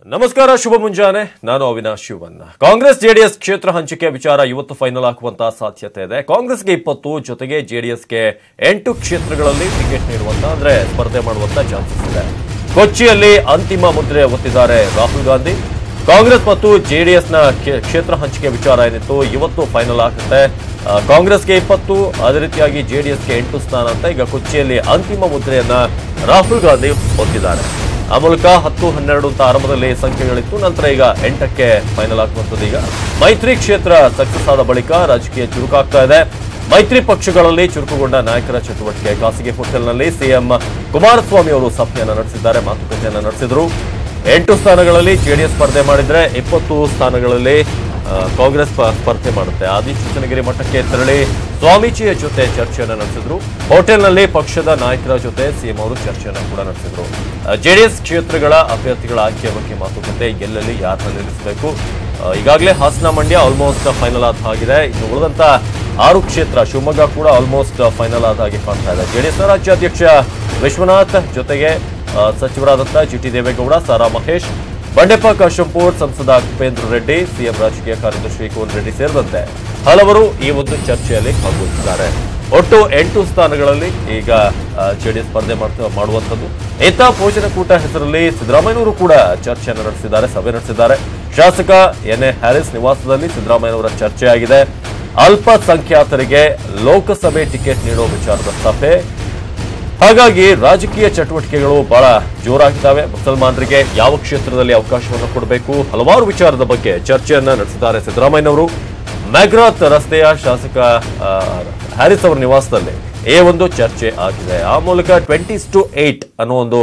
ನಮಸ್ಕಾರ, ಶುಭ ಮುಂಜಾನೆ. ನಾನು ಅವಿನಾಶ್ ಶಿವಣ್ಣ. ಕಾಂಗ್ರೆಸ್ ಜೆಡಿಎಸ್ ಕ್ಷೇತ್ರ ಹಂಚಿಕೆ ವಿಚಾರ ಇವತ್ತು ಫೈನಲ್ ಆಗುವಂತಹ ಸಾಧ್ಯತೆ ಇದೆ. ಕಾಂಗ್ರೆಸ್ಗೆ 20 ಜೊತೆಗೆ ಜೆಡಿಎಸ್ಗೆ 8 ಕ್ಷೇತ್ರಗಳಲ್ಲಿ ಟಿಕೆಟ್ ನೀಡುವಂತ ಅಂದ್ರೆ ಸ್ಪರ್ಧೆ ಮಾಡುವಂತ ಚಾನ್ಸಸ್ ಇದೆ. ಕೊಚ್ಚಿಯಲ್ಲಿ ಅಂತಿಮ ಮುದ್ರೆ ಒತ್ತಿದ್ದಾರೆ ರಾಹುಲ್ ಗಾಂಧಿ. ಕಾಂಗ್ರೆಸ್ ಮತ್ತು ಜೆಡಿಎಸ್ನ ಕ್ಷೇತ್ರ ಹಂಚಿಕೆ ವಿಚಾರ ಏನಿತ್ತು ಇವತ್ತು ಫೈನಲ್ ಆಗುತ್ತೆ. ಕಾಂಗ್ರೆಸ್ಗೆ 20, ಅದೇ ರೀತಿಯಾಗಿ ಜೆಡಿಎಸ್ಗೆ 8 ಸ್ಥಾನ ಅಂತ ಈಗ ಕೊಚ್ಚಿಯಲ್ಲಿ ಅಂತಿಮ ಮುದ್ರೆಯನ್ನ ರಾಹುಲ್ ಗಾಂಧಿ ಒತ್ತಿದ್ದಾರೆ. ಆ ಮೂಲಕ 10, 12 ಅಂತ ಆರಂಭದಲ್ಲಿ ಸಂಖ್ಯೆಗಳಿತ್ತು. ನಂತರ ಈಗ 8ಕ್ಕೆ ಫೈನಲ್ ಆಗುವಂಥದ್ದು. ಈಗ ಮೈತ್ರಿ ಕ್ಷೇತ್ರ ಸಕ್ಸಸ್ ಆದ ಬಳಿಕ ರಾಜಕೀಯ ಚುರುಕಾಗ್ತಾ ಇದೆ. ಮೈತ್ರಿ ಪಕ್ಷಗಳಲ್ಲಿ ಚುರುಕುಗೊಂಡ ನಾಯಕರ ಚಟುವಟಿಕೆ. ಖಾಸಗಿ ಹೋಟೆಲ್ನಲ್ಲಿ ಸಿಎಂ ಕುಮಾರಸ್ವಾಮಿ ಅವರು ಸಭೆಯನ್ನು ನಡೆಸಿದ್ದಾರೆ, ಮಾತುಕತೆಯನ್ನು ನಡೆಸಿದರು. 8 ಸ್ಥಾನಗಳಲ್ಲಿ ಜೆಡಿಎಸ್ ಸ್ಪರ್ಧೆ ಮಾಡಿದ್ರೆ 20 ಸ್ಥಾನಗಳಲ್ಲಿ ಕಾಂಗ್ರೆಸ್ ಸ್ಪರ್ಧೆ ಮಾಡುತ್ತೆ. ಆದಿಚುಂಚನಗಿರಿ ಮಠಕ್ಕೆ ತೆರಳಿ ಸ್ವಾಮೀಜಿಯ ಜೊತೆ ಚರ್ಚೆಯನ್ನು ನಡೆಸಿದ್ರು. ಹೋಟೆಲ್ನಲ್ಲಿ ಪಕ್ಷದ ನಾಯಕರ ಜೊತೆ ಸಿಎಂ ಅವರು ಚರ್ಚೆಯನ್ನು ಕೂಡ ನಡೆಸಿದ್ರು. ಜೆಡಿಎಸ್ ಕ್ಷೇತ್ರಗಳ ಅಭ್ಯರ್ಥಿಗಳ ಆಯ್ಕೆಯ ಬಗ್ಗೆ ಮಾತುಕತೆ, ಎಲ್ಲೆಲ್ಲಿ ಯಾರನ್ನ ನಿಲ್ಲಿಸಬೇಕು. ಈಗಾಗಲೇ ಹಾಸನ, ಮಂಡ್ಯ ಆಲ್ಮೋಸ್ಟ್ ಫೈನಲ್ ಆದ ಹಾಗಿದೆ. ಇನ್ನು ಉಳಿದಂತ 6 ಕ್ಷೇತ್ರ, ಶಿವಮೊಗ್ಗ ಕೂಡ ಆಲ್ಮೋಸ್ಟ್ ಫೈನಲ್ ಆದ ಹಾಗೆ ಕಾಣ್ತಾ ಇದೆ. ಜೆಡಿಎಸ್ನ ರಾಜ್ಯಾಧ್ಯಕ್ಷ ವಿಶ್ವನಾಥ್ ಜೊತೆಗೆ ಸಚಿವರಾದಂಥ ಜಿಟಿ ದೇವೇಗೌಡ, ಸಾರಾ ಮಹೇಶ್, ಬಂಡೆಪ್ಪ ಕಾಶಂಪುರ್, ಸಂಸದ ಕುಪೇಂದ್ರ ರೆಡ್ಡಿ, ಸಿಎಂ ರಾಜಕೀಯ ಕಾರ್ಯದರ್ಶಿ ಕೋನ್ ರೆಡ್ಡಿ ಸೇರಿದಂತೆ ಹಲವರು ಈ ಒಂದು ಚರ್ಚೆಯಲ್ಲಿ ಭಾಗವಹಿಸಿದ್ದಾರೆ. ಒಟ್ಟು 8 ಸ್ಥಾನಗಳಲ್ಲಿ ಈಗ ಜೆಡಿಎಸ್ ಸ್ಪರ್ಧೆ ಮಾಡುವಂಥದ್ದು. ಏತ ಭೋಜನಕೂಟ ಹೆಸರಲ್ಲಿ ಸಿದ್ದರಾಮಯ್ಯನವರು ಕೂಡ ಚರ್ಚೆಯನ್ನು ನಡೆಸಿದ್ದಾರೆ, ಸಭೆ ನಡೆಸಿದ್ದಾರೆ. ಶಾಸಕ ಎನ್ಎ ಹ್ಯಾರಿಸ್ ನಿವಾಸದಲ್ಲಿ ಸಿದ್ದರಾಮಯ್ಯನವರ ಚರ್ಚೆಯಾಗಿದೆ. ಅಲ್ಪಸಂಖ್ಯಾತರಿಗೆ ಲೋಕಸಭೆ ಟಿಕೆಟ್ ನೀಡುವ ವಿಚಾರದ ಸಭೆ. ಹಾಗಾಗಿ ರಾಜಕೀಯ ಚಟುವಟಿಕೆಗಳು ಬಹಳ ಜೋರಾಗಿದ್ದಾವೆ. ಮುಸಲ್ಮಾನರಿಗೆ ಯಾವ ಕ್ಷೇತ್ರದಲ್ಲಿ ಅವಕಾಶವನ್ನು ಕೊಡಬೇಕು, ಹಲವಾರು ವಿಚಾರದ ಬಗ್ಗೆ ಚರ್ಚೆಯನ್ನ ನಡೆಸಿದ್ದಾರೆ ಸಿದ್ದರಾಮಯ್ಯನವರು. ಮ್ಯಾಗ್ರಾತ್ ರಸ್ತೆಯ ಶಾಸಕ ಹ್ಯಾರಿಸ್ ಅವರ ನಿವಾಸದಲ್ಲಿ ಈ ಒಂದು ಚರ್ಚೆ ಆಗಿದೆ. ಆ ಮೂಲಕ 20:8 ಅನ್ನೋ ಒಂದು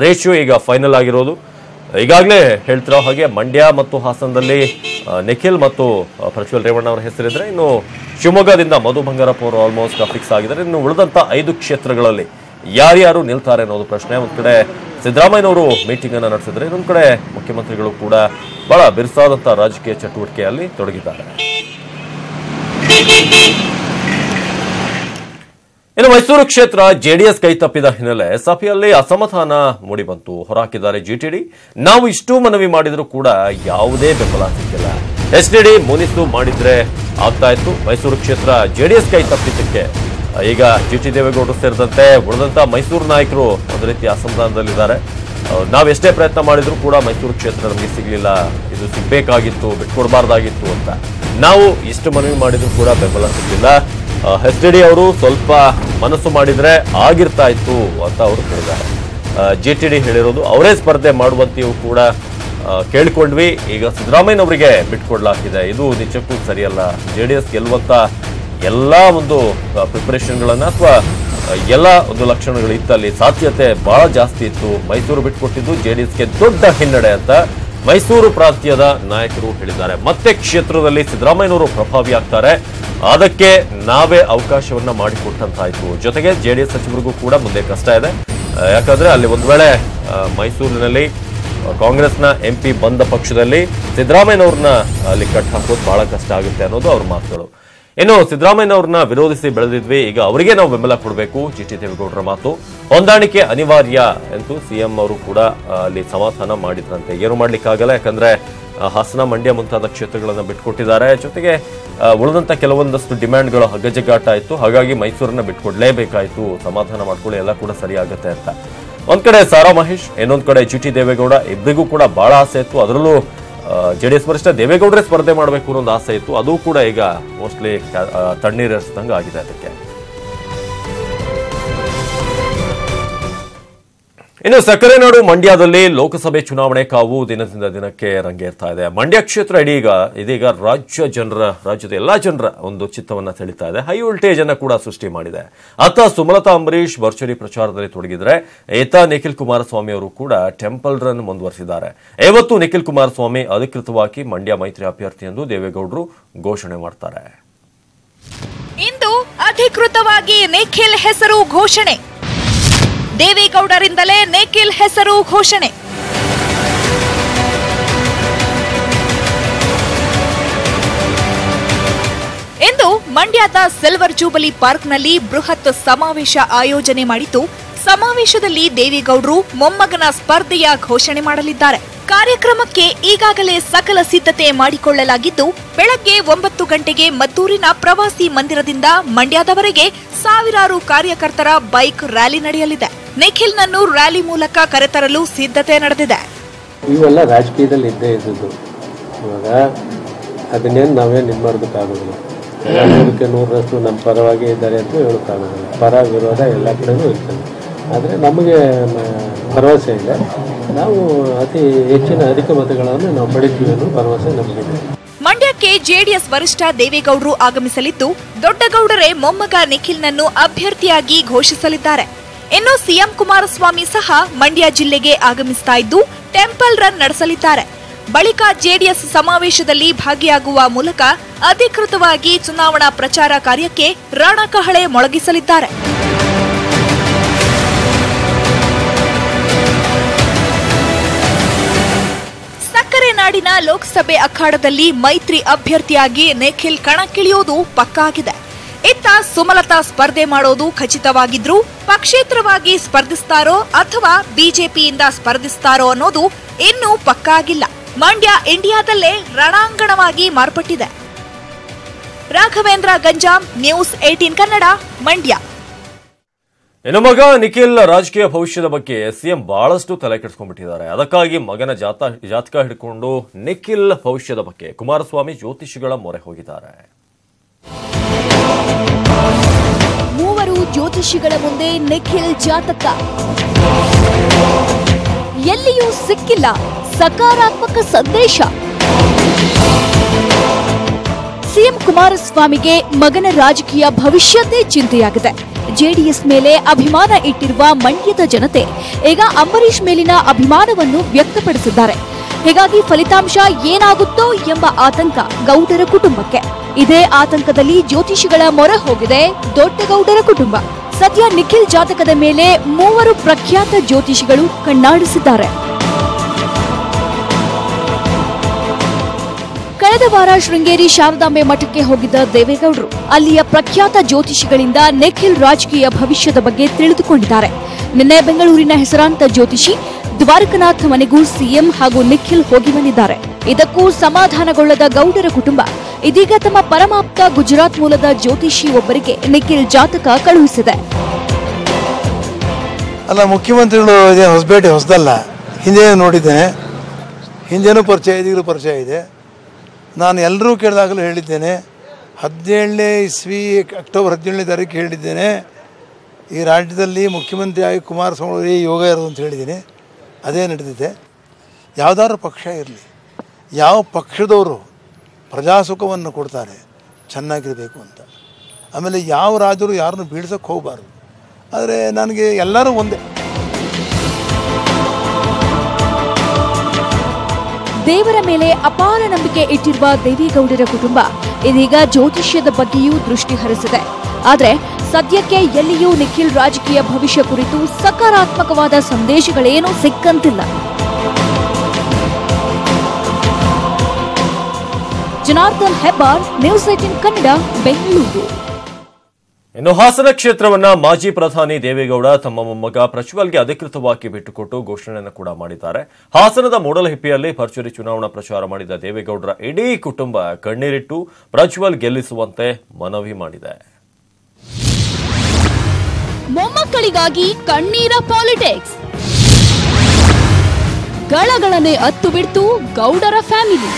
ರೇಷಿಯೋ ಈಗ ಫೈನಲ್ ಆಗಿರೋದು. ಈಗಾಗಲೇ ಹೇಳ್ತಿರೋ ಹಾಗೆ ಮಂಡ್ಯ ಮತ್ತು ಹಾಸನದಲ್ಲಿ ನಿಖಿಲ್ ಮತ್ತು ಪ್ರಜ್ವಲ್ ರೇವಣ್ಣ ಅವರ ಹೆಸರಿದ್ರೆ, ಇನ್ನು ಶಿವಮೊಗ್ಗದಿಂದ ಮಧು ಬಂಗಾರಪ್ಪ ಅವರು ಆಲ್ಮೋಸ್ಟ್ ಫಿಕ್ಸ್ ಆಗಿದ್ದಾರೆ. ಇನ್ನು ಉಳಿದಂತ 5 ಕ್ಷೇತ್ರಗಳಲ್ಲಿ ಯಾರ್ಯಾರು ನಿಲ್ತಾರೆ ಅನ್ನೋದು ಪ್ರಶ್ನೆ. ಒಂದ್ ಕಡೆ ಸಿದ್ದರಾಮಯ್ಯನವರು ಮೀಟಿಂಗ್ ಅನ್ನು ನಡೆಸಿದ್ರೆ, ಇನ್ನೊಂದು ಕಡೆ ಮುಖ್ಯಮಂತ್ರಿಗಳು ಕೂಡ ಬಹಳ ಬಿರುಸಾದಂತ ರಾಜಕೀಯ ಚಟುವಟಿಕೆಯಲ್ಲಿ ತೊಡಗಿದ್ದಾರೆ. ಇನ್ನು ಮೈಸೂರು ಕ್ಷೇತ್ರ ಜೆಡಿಎಸ್ ಕೈ ತಪ್ಪಿದ ಹಿನ್ನೆಲೆ ಸಭೆಯಲ್ಲಿ ಅಸಮಾಧಾನ ಮೂಡಿಬಂತು. ಹೊರಹಾಕಿದ್ದಾರೆ ಜಿಟಿಡಿ. ನಾವು ಇಷ್ಟು ಮನವಿ ಮಾಡಿದ್ರು ಕೂಡ ಯಾವುದೇ ಬೆಂಬಲ ಸಿಕ್ಕಿಲ್ಲ. ಎಸ್ಟಿಡಿ ಮುನಿಸು ಮಾಡಿದ್ರೆ ಆಗ್ತಾ ಇತ್ತು. ಮೈಸೂರು ಕ್ಷೇತ್ರ ಜೆಡಿಎಸ್ ಕೈ ತಪ್ಪಿದ್ದಕ್ಕೆ ಈಗ ಜಿಟಿ ದೇವೇಗೌಡರು ಸೇರಿದಂತೆ ಉಳಿದಂತ ಮೈಸೂರು ನಾಯಕರು ಒಂದು ರೀತಿ ಅಸಮಾಧಾನದಲ್ಲಿದ್ದಾರೆ. ನಾವೆಷ್ಟೇ ಪ್ರಯತ್ನ ಮಾಡಿದ್ರು ಕೂಡ ಮೈಸೂರು ಕ್ಷೇತ್ರ ನಮಗೆ ಸಿಗಲಿಲ್ಲ, ಇದು ಸಿಗ್ಬೇಕಾಗಿತ್ತು, ಬಿಟ್ಕೊಡ್ಬಾರ್ದಾಗಿತ್ತು ಅಂತ ನಾವು ಇಷ್ಟು ಮನವಿ ಮಾಡಿದ್ರು ಕೂಡ ಬೆಂಬಲ ಸಿಗಲಿಲ್ಲ. ಎಸ್ಟಿಡಿ ಅವರು ಸ್ವಲ್ಪ ಮನಸ್ಸು ಮಾಡಿದ್ರೆ ಆಗಿರ್ತಾ ಇತ್ತು ಅಂತ ಅವರು ಹೇಳಿದ್ದಾರೆ. ಜಿಟಿಡಿ ಹೇಳಿರೋದು ಅವರೇ ಸ್ಪರ್ಧೆ ಮಾಡುವಂತೆಯೂ ಕೂಡ ಕೇಳಿಕೊಂಡ್ವಿ. ಈಗ ಸಿದ್ದರಾಮಯ್ಯನವರಿಗೆ ಬಿಟ್ಕೊಡ್ಲಾಗಿದೆ. ಇದು ನಿಜಕ್ಕೂ ಸರಿಯಲ್ಲ. ಜೆಡಿಎಸ್ ಗೆಲ್ಲುವಂತ ಎಲ್ಲ ಒಂದು ಪ್ರಿಪರೇಷನ್ಗಳನ್ನ ಅಥವಾ ಎಲ್ಲ ಒಂದು ಲಕ್ಷಣಗಳು ಇತ್ತಲ್ಲಿ, ಸಾಧ್ಯತೆ ಬಹಳ ಜಾಸ್ತಿ ಇತ್ತು. ಮೈಸೂರು ಬಿಟ್ಕೊಟ್ಟಿದ್ದು ಜೆಡಿಎಸ್ಗೆ ದೊಡ್ಡ ಹಿನ್ನಡೆ ಅಂತ ಮೈಸೂರು ಪ್ರಾಂತ್ಯದ ನಾಯಕರು ಹೇಳಿದ್ದಾರೆ. ಮತ್ತೆ ಕ್ಷೇತ್ರದಲ್ಲಿ ಸಿದ್ದರಾಮಯ್ಯನವರು ಪ್ರಭಾವಿ ಆಗ್ತಾರೆ, ಅದಕ್ಕೆ ನಾವೇ ಅವಕಾಶವನ್ನ ಮಾಡಿಕೊಟ್ಟಂತಾಯ್ತು. ಜೊತೆಗೆ ಜೆಡಿಎಸ್ ಸಚಿವರಿಗೂ ಕೂಡ ಮುಂದೆ ಕಷ್ಟ ಇದೆ. ಯಾಕಂದ್ರೆ ಅಲ್ಲಿ ಒಂದ್ ವೇಳೆ ಮೈಸೂರಿನಲ್ಲಿ ಕಾಂಗ್ರೆಸ್ನ ಎಂಪಿ ಬಂದ ಪಕ್ಷದಲ್ಲಿ ಸಿದ್ದರಾಮಯ್ಯನವ್ರನ್ನ ಅಲ್ಲಿ ಕಟ್ ಹಾಕೋದು ಬಹಳ ಕಷ್ಟ ಆಗುತ್ತೆ ಅನ್ನೋದು ಅವ್ರ ಮಾತುಗಳು. ಇನ್ನು ಸಿದ್ದರಾಮಯ್ಯನವ್ರನ್ನ ವಿರೋಧಿಸಿ ಬೆಳೆದಿದ್ವಿ, ಈಗ ಅವರಿಗೆ ನಾವು ಬೆಂಬಲ ಕೊಡಬೇಕು, ಜಿಟಿ ದೇವೇಗೌಡರ ಮಾತು. ಹೊಂದಾಣಿಕೆ ಅನಿವಾರ್ಯ ಎಂದು ಸಿಎಂ ಅವರು ಕೂಡ ಅಲ್ಲಿ ಸಮಾಧಾನ ಮಾಡಿದ್ರಂತೆ. ಏನು ಮಾಡ್ಲಿಕ್ಕಾಗಲ್ಲ, ಯಾಕಂದ್ರೆ ಹಾಸನ, ಮಂಡ್ಯ ಮುಂತಾದ ಕ್ಷೇತ್ರಗಳನ್ನ ಬಿಟ್ಕೊಟ್ಟಿದ್ದಾರೆ. ಜೊತೆಗೆ ಉಳಿದಂತ ಕೆಲವೊಂದಷ್ಟು ಡಿಮ್ಯಾಂಡ್ಗಳು ಹಗ್ಗಜಗ್ಗಾಟ ಇತ್ತು. ಹಾಗಾಗಿ ಮೈಸೂರನ್ನ ಬಿಟ್ಕೊಡ್ಲೇಬೇಕಾಯ್ತು, ಸಮಾಧಾನ ಮಾಡ್ಕೊಳ್ಳಿ, ಎಲ್ಲ ಕೂಡ ಸರಿ ಆಗುತ್ತೆ ಅಂತ. ಒಂದ್ ಕಡೆ ಸಾರಾ ಮಹೇಶ್, ಇನ್ನೊಂದ್ ಕಡೆ ಜಿಟಿ ದೇವೇಗೌಡ, ಇಬ್ಬರಿಗೂ ಕೂಡ ಬಹಳ ಆಸೆ ಇತ್ತು. ಅದರಲ್ಲೂ ಜೆಡಿಎಸ್ ವರಿಷ್ಠ ದೇವೇಗೌಡರೇ ಸ್ಪರ್ಧೆ ಮಾಡಬೇಕು ಅನ್ನೋ ಒಂದು ಆಸೆ ಇತ್ತು. ಅದು ಕೂಡ ಈಗ ಮೋಸ್ಟ್ಲಿ ತಣ್ಣೀರೇರಿಸಿದಂಗೆ ಆಗಿದೆ ಅದಕ್ಕೆ. ಇನ್ನು ಸಕ್ಕರೆ ನಾಡು ಮಂಡ್ಯದಲ್ಲಿ ಲೋಕಸಭೆ ಚುನಾವಣೆ ಕಾವು ದಿನದಿಂದ ದಿನಕ್ಕೆ ರಂಗೇರ್ತಾ ಇದೆ. ಮಂಡ್ಯ ಕ್ಷೇತ್ರ ಇದೀಗ ರಾಜ್ಯದ ಎಲ್ಲಾ ಜನರ ಒಂದು ಚಿತ್ತವನ್ನ ಸೆಳೀತಾ ಇದೆ. ಹೈ ವೋಲ್ಟೇಜ್ ಅನ್ನ ಕೂಡ ಸೃಷ್ಟಿ ಮಾಡಿದೆ. ಅತ್ತ ಸುಮಲತಾ ಅಂಬರೀಶ್ ಭರ್ಜರಿ ಪ್ರಚಾರದಲ್ಲಿ ತೊಡಗಿದ್ರೆ, ಏತ ನಿಖಿಲ್ ಕುಮಾರಸ್ವಾಮಿ ಅವರು ಕೂಡ ಟೆಂಪಲ್ ರನ್ ಮುಂದುವರೆಸಿದ್ದಾರೆ. ಇವತ್ತು ನಿಖಿಲ್ ಕುಮಾರಸ್ವಾಮಿ ಅಧಿಕೃತವಾಗಿ ಮಂಡ್ಯ ಮೈತ್ರಿ ಅಭ್ಯರ್ಥಿ ಎಂದು ದೇವೇಗೌಡರು ಘೋಷಣೆ ಮಾಡ್ತಾರೆ. ಇಂದು ಅಧಿಕೃತವಾಗಿ ನಿಖಿಲ್ ಹೆಸರು ಘೋಷಣೆ. ದೇವೇಗೌಡರಿಂದಲೇ ನಿಖಿಲ್ ಹೆಸರು ಘೋಷಣೆ. ಇಂದು ಮಂಡ್ಯದ ಸಿಲ್ವರ್ ಜೂಬಲಿ ಪಾರ್ಕ್ನಲ್ಲಿ ಬೃಹತ್ ಸಮಾವೇಶ ಆಯೋಜನೆ ಮಾಡಿದ್ದು, ಸಮಾವೇಶದಲ್ಲಿ ದೇವೇಗೌಡರು ಮೊಮ್ಮಗನ ಸ್ಪರ್ಧೆಯ ಘೋಷಣೆ ಮಾಡಲಿದ್ದಾರೆ. ಕಾರ್ಯಕ್ರಮಕ್ಕೆ ಈಗಾಗಲೇ ಸಕಲ ಸಿದ್ಧತೆ ಮಾಡಿಕೊಳ್ಳಲಾಗಿದ್ದು ಬೆಳಗ್ಗೆ 9 ಗಂಟೆಗೆ ಮದ್ದೂರಿನ ಪ್ರವಾಸಿ ಮಂದಿರದಿಂದ ಮಂಡ್ಯದವರೆಗೆ ಸಾವಿರಾರು ಕಾರ್ಯಕರ್ತರ ಬೈಕ್ ರ್ಯಾಲಿ ನಡೆಯಲಿದೆ. ನಿಖಿಲ್ನನ್ನು ರ್ಯಾಲಿ ಮೂಲಕ ಕರೆತರಲು ಸಿದ್ಧತೆ ನಡೆದಿದೆ. ಇವೆಲ್ಲ ರಾಜಕೀಯದಲ್ಲಿ ಇದ್ದೇ ಇದ್ದದ್ದು. ಇವಾಗ ಅದನ್ನೇನು ನಾವೇನು ಇದು ಮಾಡೋದಕ್ಕಾಗೋದಿಲ್ಲ. 100% ನಮ್ಮ ಪರವಾಗಿ ಇದ್ದಾರೆ ಅಂತ ಹೇಳೋಕ್ಕಾಗೋದಿಲ್ಲ. ಪರ ವಿರೋಧ ಎಲ್ಲ ಕಡೆನೂ ಇರ್ತದೆ. ಆದರೆ ನಮಗೆ ಭರವಸೆ ಇದೆ, ನಾವು ಅತಿ ಹೆಚ್ಚಿನ ಅಧಿಕ ಮತಗಳನ್ನು ನಾವು ಪಡಿತೀವಿ ಅನ್ನೋ ಭರವಸೆ ನಮಗಿದೆ. ಮಂಡ್ಯಕ್ಕೆ ಜೆಡಿಎಸ್ ವರಿಷ್ಠ ದೇವೇಗೌಡರು ಆಗಮಿಸಲಿದ್ದು ದೊಡ್ಡಗೌಡರೇ ಮೊಮ್ಮಗ ನಿಖಿಲ್ನನ್ನು ಅಭ್ಯರ್ಥಿಯಾಗಿ ಘೋಷಿಸಲಿದ್ದಾರೆ. ಇನ್ನು ಸಿಎಂ ಕುಮಾರಸ್ವಾಮಿ ಸಹ ಮಂಡ್ಯ ಜಿಲ್ಲೆಗೆ ಆಗಮಿಸ್ತಾ ಇದ್ದು ಟೆಂಪಲ್ ರನ್ ನಡೆಸಲಿದ್ದಾರೆ. ಬಳಿಕ ಜೆಡಿಎಸ್ ಸಮಾವೇಶದಲ್ಲಿ ಭಾಗಿಯಾಗುವ ಮೂಲಕ ಅಧಿಕೃತವಾಗಿ ಚುನಾವಣಾ ಪ್ರಚಾರ ಕಾರ್ಯಕ್ಕೆ ರಣಕಹಳೆ ಮೊಳಗಿಸಲಿದ್ದಾರೆ. ಸಕ್ಕರೆ ನಾಡಿನ ಲೋಕಸಭೆ ಅಖಾಡದಲ್ಲಿ ಮೈತ್ರಿ ಅಭ್ಯರ್ಥಿಯಾಗಿ ನಿಖಿಲ್ ಕಣಕ್ಕಿಳಿಯೋದು ಪಕ್ಕಾ ಆಗಿದೆ. ಇತ್ತ ಸುಮಲತಾ ಸ್ಪರ್ಧೆ ಮಾಡೋದು ಖಚಿತವಾಗಿದ್ರೂ ಪಕ್ಷೇತರವಾಗಿ ಸ್ಪರ್ಧಿಸ್ತಾರೋ ಅಥವಾ ಬಿಜೆಪಿಯಿಂದ ಸ್ಪರ್ಧಿಸ್ತಾರೋ ಅನ್ನೋದು ಇನ್ನೂ ಪಕ್ಕಾ ಆಗಿಲ್ಲ. ಮಂಡ್ಯ ಇಂಡಿಯಾದಲ್ಲೇ ರಣಾಂಗಣವಾಗಿ ಮಾರ್ಪಟ್ಟಿದೆ. ರಾಘವೇಂದ್ರ ಗಂಜಾಂ, ನ್ಯೂಸ್ 18 ಕನ್ನಡ, ಮಂಡ್ಯ. ಇನ್ನು ಮಗ ನಿಖಿಲ್ ರಾಜಕೀಯ ಭವಿಷ್ಯದ ಬಗ್ಗೆ ಸಿಎಂ ಬಹಳಷ್ಟು ತಲೆ ಕೆಡಿಸ್ಕೊಂಡ್ಬಿಟ್ಟಿದ್ದಾರೆ. ಅದಕ್ಕಾಗಿ ಮಗನ ಜಾತಕ ಹಿಡ್ಕೊಂಡು ನಿಖಿಲ್ ಭವಿಷ್ಯದ ಬಗ್ಗೆ ಕುಮಾರಸ್ವಾಮಿ ಜ್ಯೋತಿಷಿಗಳ ಮೊರೆ ಹೋಗಿದ್ದಾರೆ. ಮೂವರು ಜ್ಯೋತಿಷಿಗಳ ಮುಂದೆ ನಿಖಿಲ್ ಜಾತಕ ಎಲ್ಲಿಯೂ ಸಿಕ್ಕಿಲ್ಲ ಸಕಾರಾತ್ಮಕ ಸಂದೇಶ. ಸಿಎಂ ಕುಮಾರಸ್ವಾಮಿಗೆ ಮಗನ ರಾಜಕೀಯ ಭವಿಷ್ಯದ್ದೇ ಚಿಂತೆಯಾಗಿದೆ. ಜೆಡಿಎಸ್ ಮೇಲೆ ಅಭಿಮಾನ ಇಟ್ಟಿರುವ ಮಂಡ್ಯದ ಜನತೆ ಈಗ ಅಂಬರೀಶ್ ಮೇಲಿನ ಅಭಿಮಾನವನ್ನು ವ್ಯಕ್ತಪಡಿಸಿದ್ದಾರೆ. ಹೀಗಾಗಿ ಫಲಿತಾಂಶ ಏನಾಗುತ್ತೋ ಎಂಬ ಆತಂಕ ಗೌಡರ ಕುಟುಂಬಕ್ಕೆ. ಇದೇ ಆತಂಕದಲ್ಲಿ ಜ್ಯೋತಿಷಿಗಳ ಮೊರೆ ಹೋಗಿದೆ ದೊಡ್ಡಗೌಡರ ಕುಟುಂಬ. ಸದ್ಯ ನಿಖಿಲ್ ಜಾತಕದ ಮೇಲೆ ಮೂವರು ಪ್ರಖ್ಯಾತ ಜ್ಯೋತಿಷಿಗಳು ಕಣ್ಣಾಡಿಸಿದ್ದಾರೆ. ಕಳೆದ ವಾರ ಶೃಂಗೇರಿ ಶಾರದಾಂಬೆ ಮಠಕ್ಕೆ ಹೋಗಿದ್ದ ದೇವೇಗೌಡರು ಅಲ್ಲಿಯ ಪ್ರಖ್ಯಾತ ಜ್ಯೋತಿಷಿಗಳಿಂದ ನಿಖಿಲ್ ರಾಜಕೀಯ ಭವಿಷ್ಯದ ಬಗ್ಗೆ ತಿಳಿದುಕೊಂಡಿದ್ದಾರೆ. ನಿನ್ನೆ ಬೆಂಗಳೂರಿನ ಹೆಸರಾಂತ ಜ್ಯೋತಿಷಿ ದ್ವಾರಕನಾಥ್ ಮನೆಗೂ ಸಿಎಂ ಹಾಗೂ ನಿಖಿಲ್ ಹೋಗಿ ಬಂದಿದ್ದಾರೆ. ಇದಕ್ಕೂ ಸಮಾಧಾನಗೊಳ್ಳದ ಗೌಡರ ಕುಟುಂಬ ಇದೀಗ ತಮ್ಮ ಪರಮಾಪ್ತ ಗುಜರಾತ್ ಮೂಲದ ಜ್ಯೋತಿಷಿ ಒಬ್ಬರಿಗೆ ನಿಖಿಲ್ ಜಾತಕ ಕಳುಹಿಸಿದೆ. ಅಲ್ಲ, ಮುಖ್ಯಮಂತ್ರಿಗಳು ಹೊಸಬೇಟೆ ಹೊಸದಲ್ಲ, ಹಿಂದೆ ನೋಡಿದ್ದೇನೆ, ಹಿಂದೆನೂ ಪರಿಚಯ ಇದೆ, ಈಗಲೂ ಪರಿಚಯ ಇದೆ. ನಾನು ಎಲ್ಲರೂ ಕೇಳಿದಾಗಲೂ ಹೇಳಿದ್ದೇನೆ, 17ನೇ ಇಸ್ವಿ ಅಕ್ಟೋಬರ್ 17ನೇ ತಾರೀಕು ಹೇಳಿದ್ದೇನೆ, ಈ ರಾಜ್ಯದಲ್ಲಿ ಮುಖ್ಯಮಂತ್ರಿಯಾಗಿ ಕುಮಾರಸ್ವಾಮಿ ಯೋಗ ಇರೋದು ಅಂತ ಹೇಳಿದ್ದೀನಿ. ಅದೇ ನಡೆದಿದೆ. ಯಾವುದಾದ್ರು ಪಕ್ಷ ಇರಲಿ, ಯಾವ ಪಕ್ಷದವರು ಪ್ರಜಾಸುಖವನ್ನು ಕೊಡ್ತಾರೆ ಚೆನ್ನಾಗಿರಬೇಕು ಅಂತ. ಆಮೇಲೆ ಯಾವ ರಾಜರು ಯಾರನ್ನು ಬೀಳ್ಸೋಕ್ಕೆ ಹೋಗಬಾರ್ದು. ಆದರೆ ನನಗೆ ಎಲ್ಲರೂ ಒಂದೇ. ದೇವರ ಮೇಲೆ ಅಪಾರ ನಂಬಿಕೆ ಇಟ್ಟಿರುವ ದೇವೇಗೌಡರ ಕುಟುಂಬ ಇದೀಗ ಜ್ಯೋತಿಷ್ಯದ ಬಗ್ಗೆಯೂ ದೃಷ್ಟಿ ಹರಿಸಿದೆ. ಆದರೆ ಸದ್ಯಕ್ಕೆ ಎಲ್ಲಿಯೂ ನಿಖಿಲ್ ರಾಜಕೀಯ ಭವಿಷ್ಯ ಕುರಿತು ಸಕಾರಾತ್ಮಕವಾದ ಸಂದೇಶಗಳೇನೂ ಸಿಕ್ಕಂತಿಲ್ಲ. ಜನಾರ್ದನ್ ಹೆಬ್ಬಾರ್, ನ್ಯೂಸ್ 18 ಕನ್ನಡ, ಬೆಂಗಳೂರು. ಇನ್ನು ಹಾಸನ ಕ್ಷೇತ್ರವನ್ನ ಮಾಜಿ ಪ್ರಧಾನಿ ದೇವೇಗೌಡ ತಮ್ಮ ಮೊಮ್ಮಗ ಪ್ರಜ್ವಲ್ಗೆ ಅಧಿಕೃತವಾಗಿ ಬಿಟ್ಟುಕೊಟ್ಟು ಘೋಷಣೆಯನ್ನು ಕೂಡ ಮಾಡಿದ್ದಾರೆ. ಹಾಸನದ ಮೂಡಲಹಿಪ್ಪೆಯಲ್ಲಿ ಭರ್ಜರಿ ಚುನಾವಣಾ ಪ್ರಚಾರ ಮಾಡಿದ ದೇವೇಗೌಡರ ಇಡೀ ಕುಟುಂಬ ಕಣ್ಣೀರಿಟ್ಟು ಪ್ರಜ್ವಲ್ ಗೆಲ್ಲಿಸುವಂತೆ ಮನವಿ ಮಾಡಿದೆ. ಮೊಮ್ಮಕ್ಕಳಿಗಾಗಿ ಕಣ್ಣೀರ ಪಾಲಿಟಿಕ್ಸ್, ಗಳಗಳನೆ ಅತ್ತು ಬಿಡ್ತು ಗೌಡರ ಫ್ಯಾಮಿಲಿ.